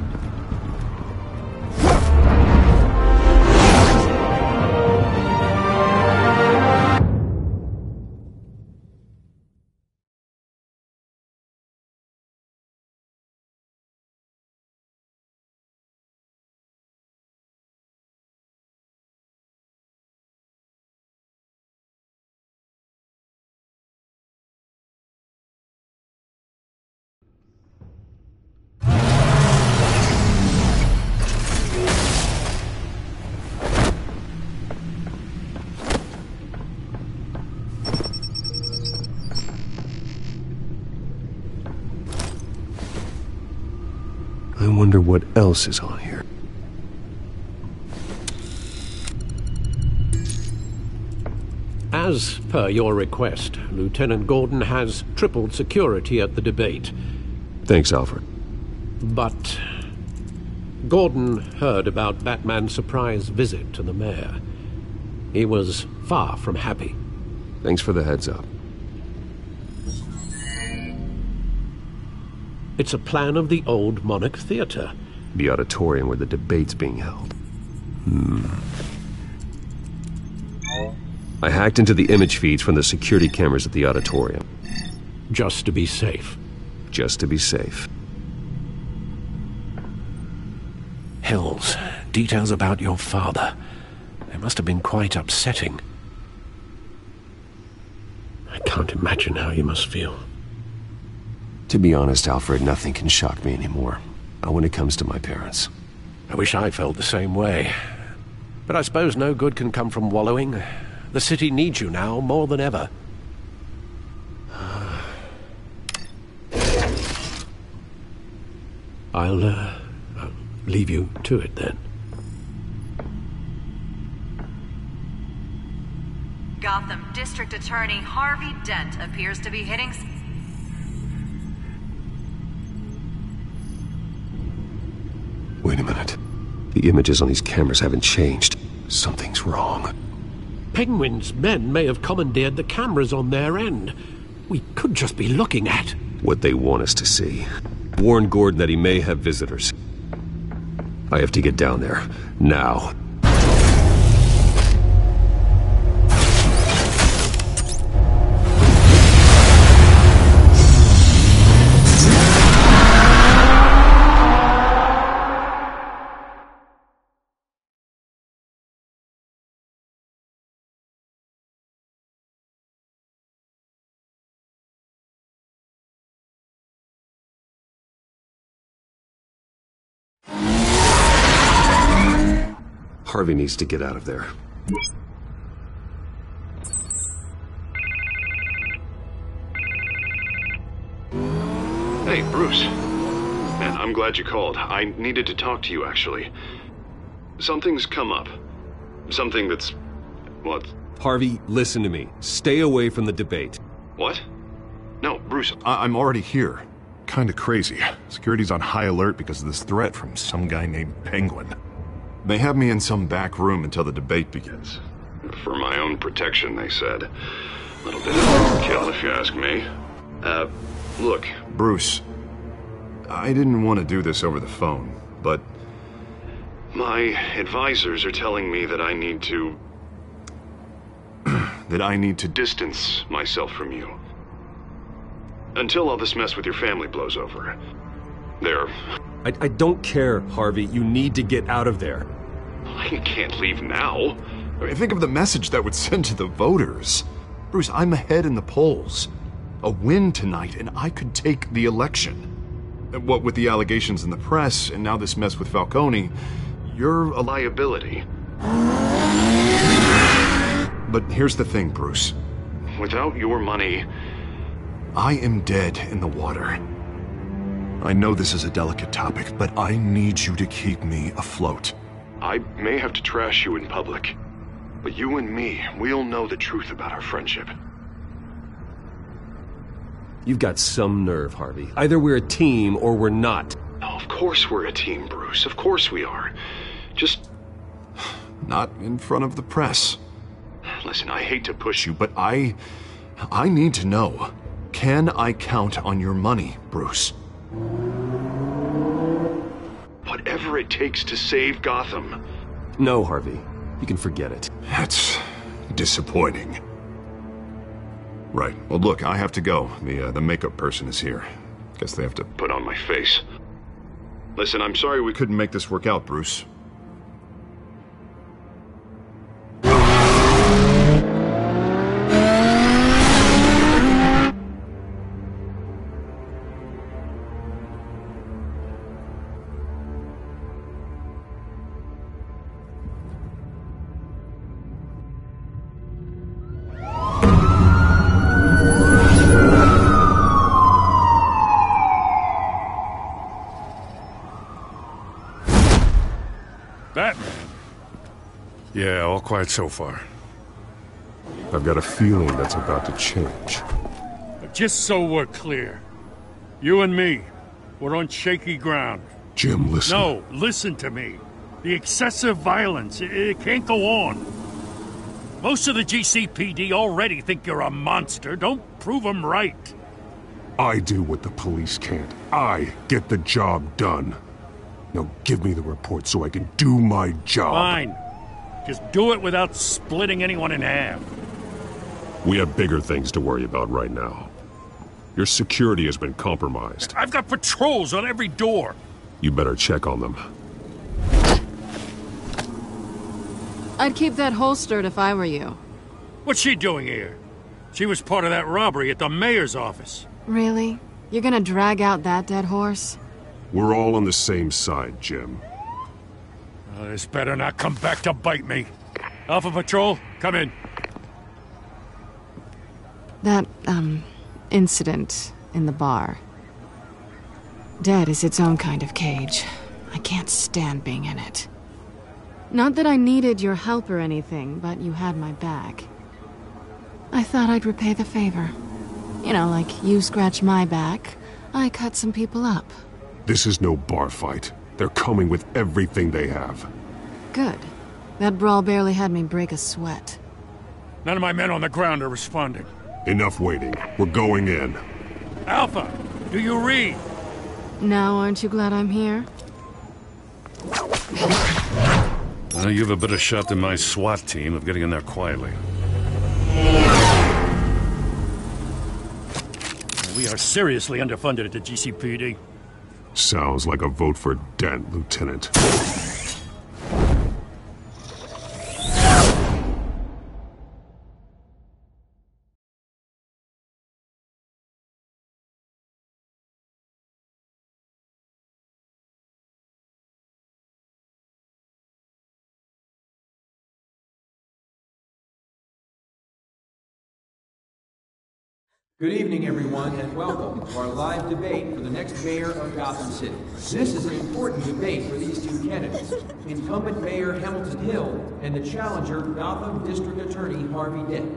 I wonder what else is on here. As per your request, Lieutenant Gordon has tripled security at the debate. Thanks, Alfred. But Gordon heard about Batman's surprise visit to the mayor. He was far from happy. Thanks for the heads up. It's a plan of the old Monarch Theater. The auditorium where the debate's being held. I hacked into the image feeds from the security cameras at the auditorium. Just to be safe. Just to be safe. Hills, details about your father. They must have been quite upsetting. I can't imagine how you must feel. To be honest, Alfred, nothing can shock me anymore. Not when it comes to my parents. I wish I felt the same way. But I suppose no good can come from wallowing. The city needs you now more than ever. I'll leave you to it then. Gotham District Attorney Harvey Dent appears to be hitting... Wait a minute. The images on these cameras haven't changed. Something's wrong. Penguin's men may have commandeered the cameras on their end. We could just be looking at... what they want us to see. Warn Gordon that he may have visitors. I have to get down there. Now. Harvey needs to get out of there. Hey, Bruce. Man, I'm glad you called. I needed to talk to you, actually. Something's come up. Something that's... what? Harvey, listen to me. Stay away from the debate. What? No, Bruce, I'm already here. Kinda crazy. Security's on high alert because of this threat from some guy named Penguin. They have me in some back room until the debate begins. For my own protection, they said. A little bit of overkill, if you ask me. Look, Bruce, I didn't want to do this over the phone, but my advisors are telling me that I need to... that I need to distance myself from you. Until all this mess with your family blows over. There. I don't care, Harvey. You need to get out of there. I can't leave now. I mean, think of the message that would send to the voters. Bruce, I'm ahead in the polls. A win tonight, and I could take the election. What with the allegations in the press, and now this mess with Falcone, you're a liability. But here's the thing, Bruce. Without your money, I am dead in the water. I know this is a delicate topic, but I need you to keep me afloat. I may have to trash you in public, but you and me, we'll know the truth about our friendship. You've got some nerve, Harvey. Either we're a team or we're not. No, of course we're a team, Bruce. Of course we are. Just not in front of the press. Listen, I hate to push you, but I need to know. Can I count on your money, Bruce? Whatever it takes to save Gotham. No, Harvey. You can forget it. That's disappointing. Right. Well, look, I have to go. The makeup person is here. Guess they have to put on my face. Listen, I'm sorry we couldn't make this work out, Bruce. Batman? Yeah, all quiet so far. I've got a feeling that's about to change. But just so we're clear, you and me, we're on shaky ground. Jim, listen. No, listen to me. The excessive violence, it can't go on. Most of the GCPD already think you're a monster. Don't prove them right. I do what the police can't. I get the job done. Now give me the report so I can do my job. Fine. Just do it without splitting anyone in half. We have bigger things to worry about right now. Your security has been compromised. I've got patrols on every door. You better check on them. I'd keep that holstered if I were you. What's she doing here? She was part of that robbery at the mayor's office. Really? You're gonna drag out that dead horse? We're all on the same side, Jim. This better not come back to bite me. Alpha Patrol, come in. That, incident in the bar. Dead is its own kind of cage. I can't stand being in it. Not that I needed your help or anything, but you had my back. I thought I'd repay the favor. You know, like you scratch my back, I cut some people up. This is no bar fight. They're coming with everything they have. Good. That brawl barely had me break a sweat. None of my men on the ground are responding. Enough waiting. We're going in. Alpha, do you read? Now aren't you glad I'm here? You have a better shot than my SWAT team of getting in there quietly. We are seriously underfunded at the GCPD. Sounds like a vote for Dent, Lieutenant. Good evening, everyone, and welcome to our live debate for the next mayor of Gotham City. This is an important debate for these two candidates, incumbent Mayor Hamilton Hill and the challenger, Gotham District Attorney Harvey Dent.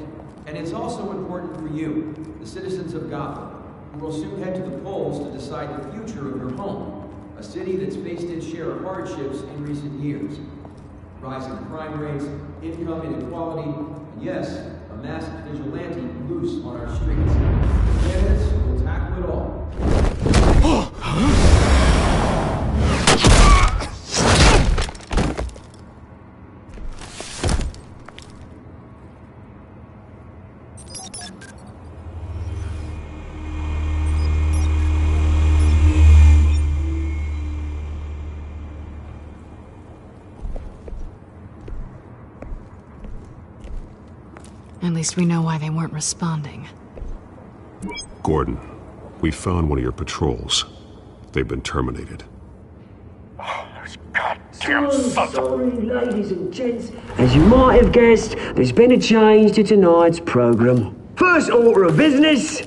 And it's also important for you, the citizens of Gotham, who will soon head to the polls to decide the future of your home, a city that's faced its share of hardships in recent years. Rising crime rates, income inequality, and yes, a masked vigilante loose on our streets. The candidates will tackle it all. At least we know why they weren't responding. Gordon, we found one of your patrols. They've been terminated. Oh, those goddamn sons of... Sorry, ladies and gents. As you might have guessed, there's been a change to tonight's program. First order of business...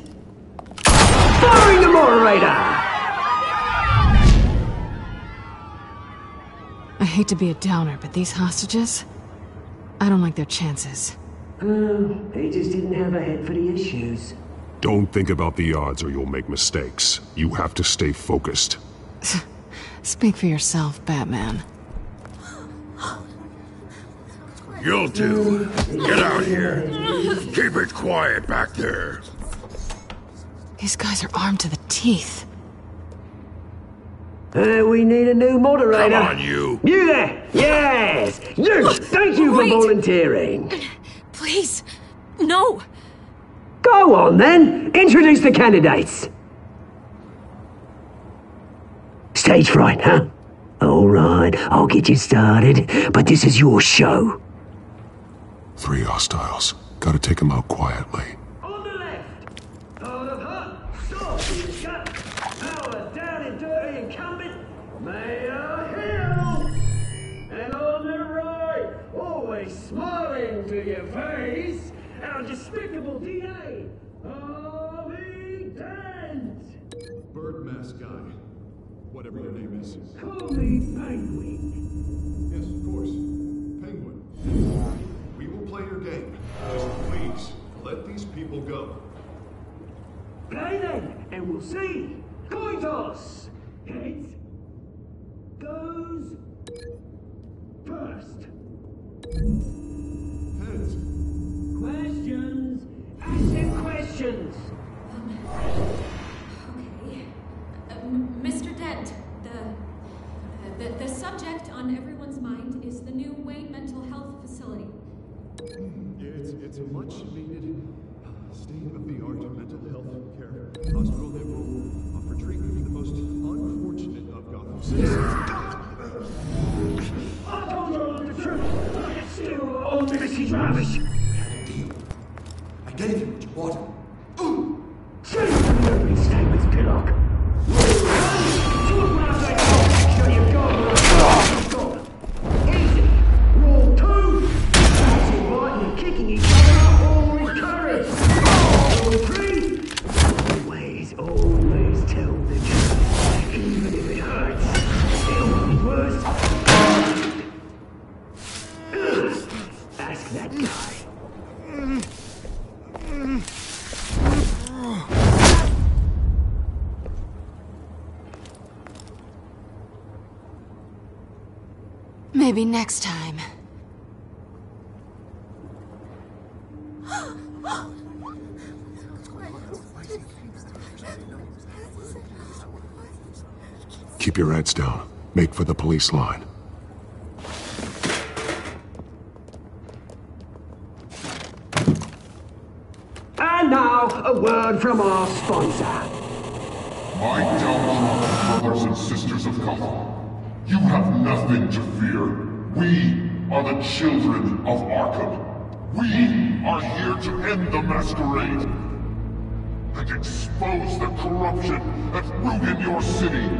firing the moderator! I hate to be a downer, but these hostages... I don't like their chances. He just didn't have a head for the issues. Don't think about the odds or you'll make mistakes. You have to stay focused. Speak for yourself, Batman. You'll do. Get out here. Keep it quiet back there. These guys are armed to the teeth. We need a new moderator. Come on, you. You there! Yes! You! Thank you for volunteering. Please, no! Go on, then! Introduce the candidates! Stage fright, huh? Alright, I'll get you started, but this is your show. 3 hostiles. Gotta take them out quietly. On the left! Hard of heart, soft in the gut, power down and dirty incumbent, Mayor Hill! And on the right, always smiling to your face, our despicable DA, Harvey Dent! Bird mask guy. Whatever your name is. Call me Penguin. Yes, of course. Penguin. We will play your game. Just please, let these people go. Play then, and we'll see. Coin toss! Heads goes first. Heads. Questions! Ask questions! Okay. Mr. Dent, the subject on everyone's mind is the new Wayne Mental Health Facility. It's a much-needed, state-of-the-art mental health care hospital that will offer treatment for the most unfortunate of Gotham citizens. I told you all the truth! I can steal all the messy drivers! I gave you what you wanted. Change the opening statements, Pillock! Easy! Rule 2! Passing right and kicking each other up all with courage! Rule 3! Always tell the truth, even if it hurts. It'll be worse. Ask that guy. Maybe next time. Keep your heads down. Make for the police line. And now, a word from our sponsor. My downtrodden brothers and sisters of Gotham, you have nothing to fear. We are the children of Arkham. We are here to end the masquerade and expose the corruption that ruined your city.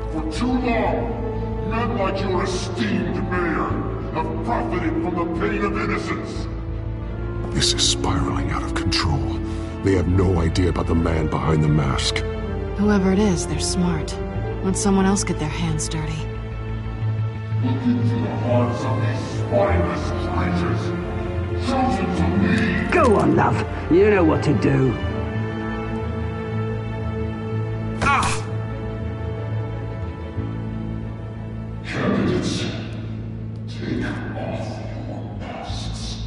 For too long, men like your esteemed mayor have profited from the pain of innocence. This is spiraling out of control. They have no idea about the man behind the mask. Whoever it is, they're smart. Let someone else get their hands dirty. Look into the hearts of these spineless creatures, chosen to lead. Go on, love. You know what to do. Candidates, take off your masks.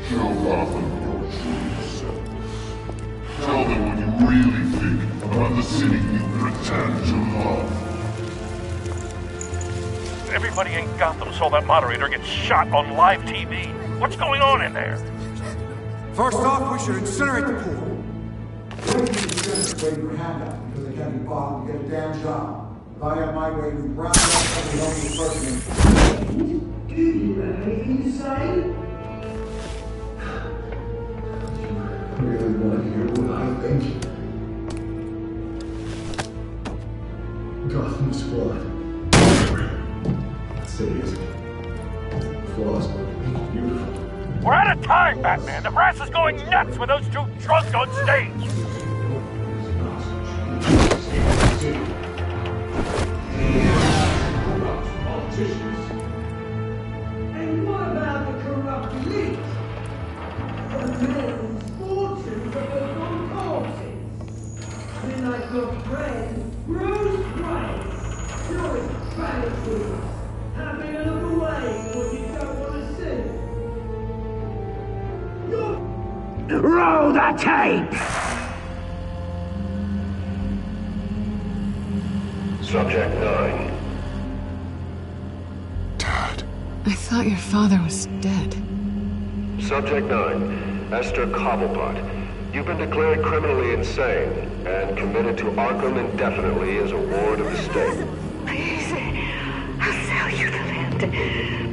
Show Gotham your true self. Tell them what you really think about the city you pretend to love. Everybody in Gotham saw that moderator get shot on live TV. What's going on in there? First off, we should incinerate the pool. Waiting for handout because they can't be bought to get a damn job. If I had my way, we'd round up every homeless person. Do you have anything to say? I really want to hear what I think. Gotham Squad. That city is flawless, but beautiful. We're out of time, Batman. The brass is going nuts with those two drunks on stage. And what about the corrupt elite? The men's fortunes of those on corpses. Then like your friend, Bruce Wayne, doing fantasy, having a look away what you don't want to see. Roll the tape! Subject 9. I thought your father was dead. Subject 9. Esther Cobblepot. You've been declared criminally insane and committed to Arkham indefinitely as a ward of the state. Please, I'll sell you the land.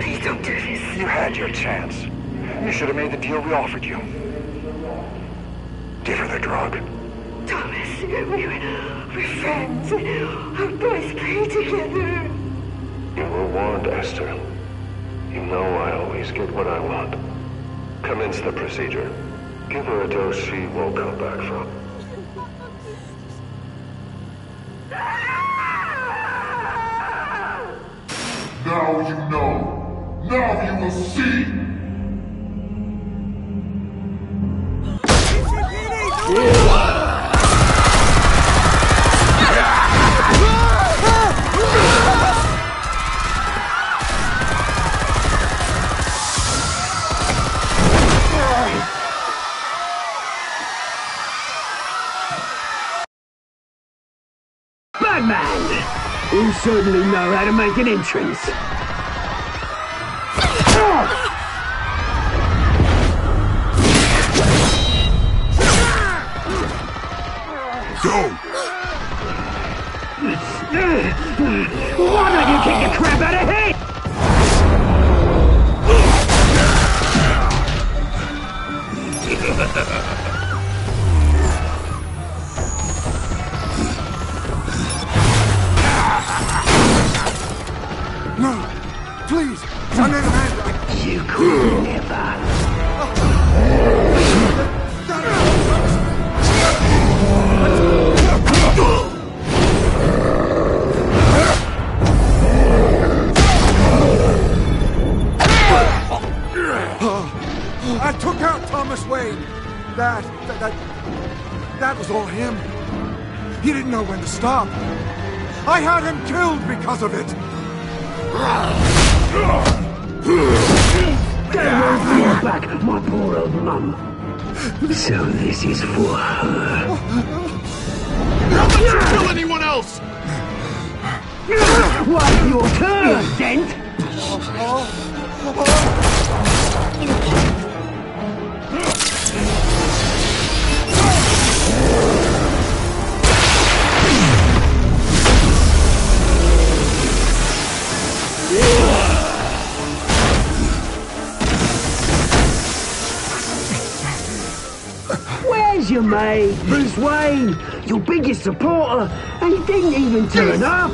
Please don't do this. You had your chance. You should have made the deal we offered you. Give her the drug. Thomas, we're friends. Our boys play together. You were warned, Esther. You know I always get what I want. Commence the procedure. Give her a dose she won't come back from. Now you know. Now you will see. Batman! You certainly know how to make an entrance. Go! Why don't you kick the crap out of him? No! Please! I need a hand! You could never. I took out Thomas Wayne. That That was all him. He didn't know when to stop. I had him killed because of it. Don't your back, my poor old mum. So this is for her. Don't let you kill anyone else! Wait your turn, Dent! Where's your mate, Bruce Wayne? Your biggest supporter, and he didn't even turn up!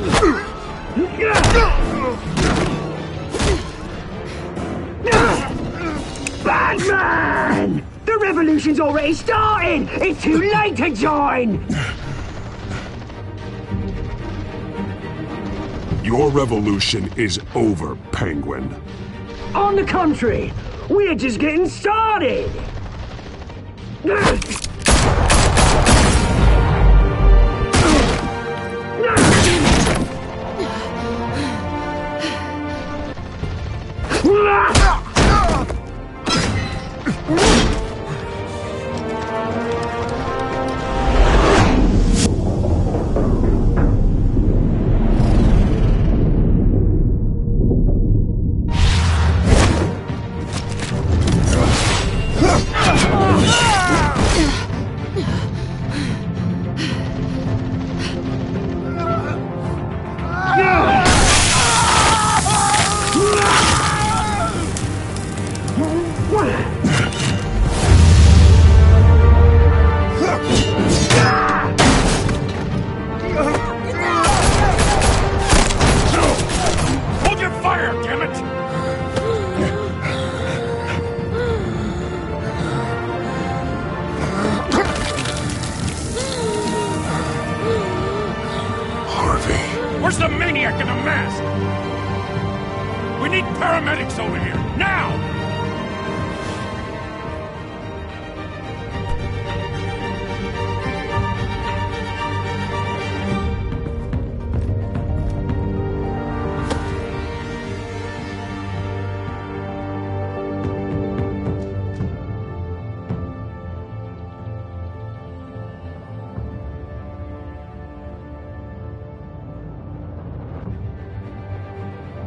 Batman! The revolution's already started! It's too late to join! Your revolution is over, Penguin. On the contrary, we're just getting started! Hold your fire, damn it! Harvey. Where's the maniac in the mask? We need paramedics over here, now!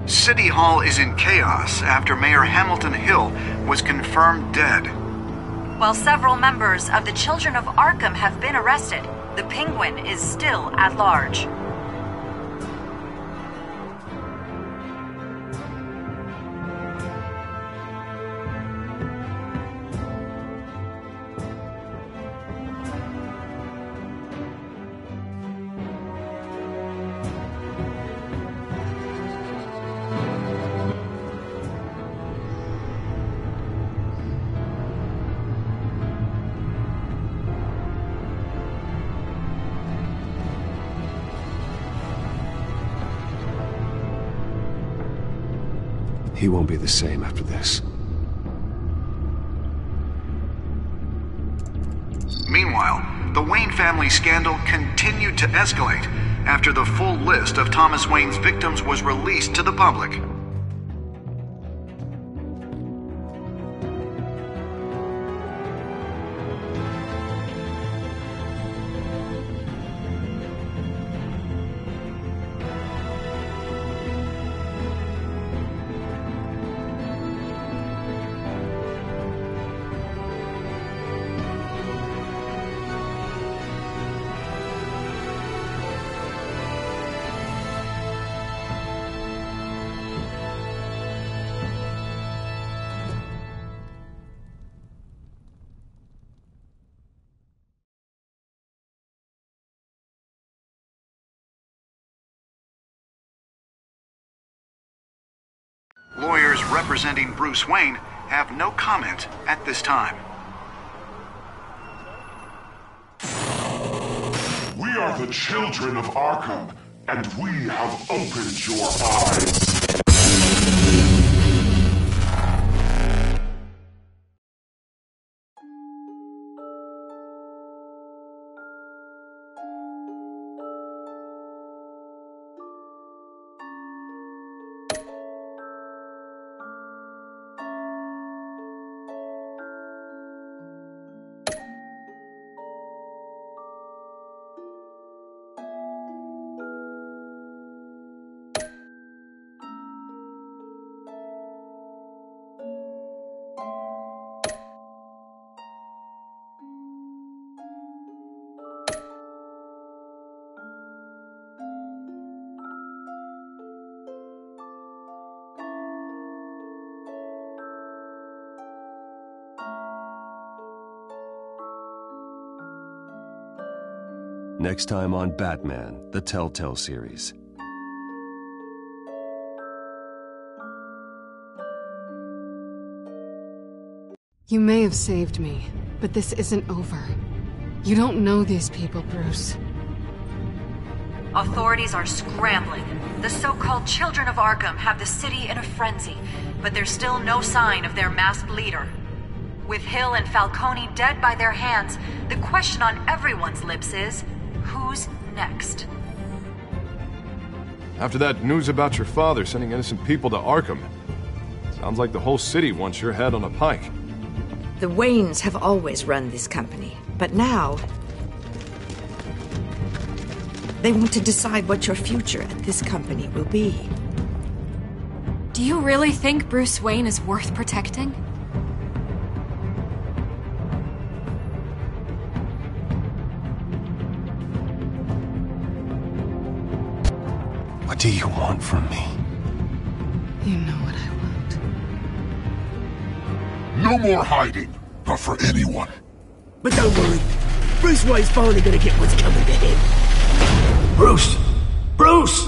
City Hall is in chaos after Mayor Hamilton Hill was confirmed dead. While several members of the Children of Arkham have been arrested, the Penguin is still at large. He won't be the same after this. Meanwhile, the Wayne family scandal continued to escalate after the full list of Thomas Wayne's victims was released to the public. Lawyers representing Bruce Wayne have no comment at this time. We are the children of Arkham, and we have opened your eyes. Next time on Batman, the Telltale series. You may have saved me, but this isn't over. You don't know these people, Bruce. Authorities are scrambling. The so-called Children of Arkham have the city in a frenzy, but there's still no sign of their masked leader. With Hill and Falcone dead by their hands, the question on everyone's lips is, who's next? After that news about your father sending innocent people to Arkham, sounds like the whole city wants your head on a pike. The Waynes have always run this company, but now they want to decide what your future at this company will be. Do you really think Bruce Wayne is worth protecting? What do you want from me? You know what I want. No more hiding, not for anyone. But don't worry, Bruce Wayne's finally gonna get what's coming to him. Bruce! Bruce!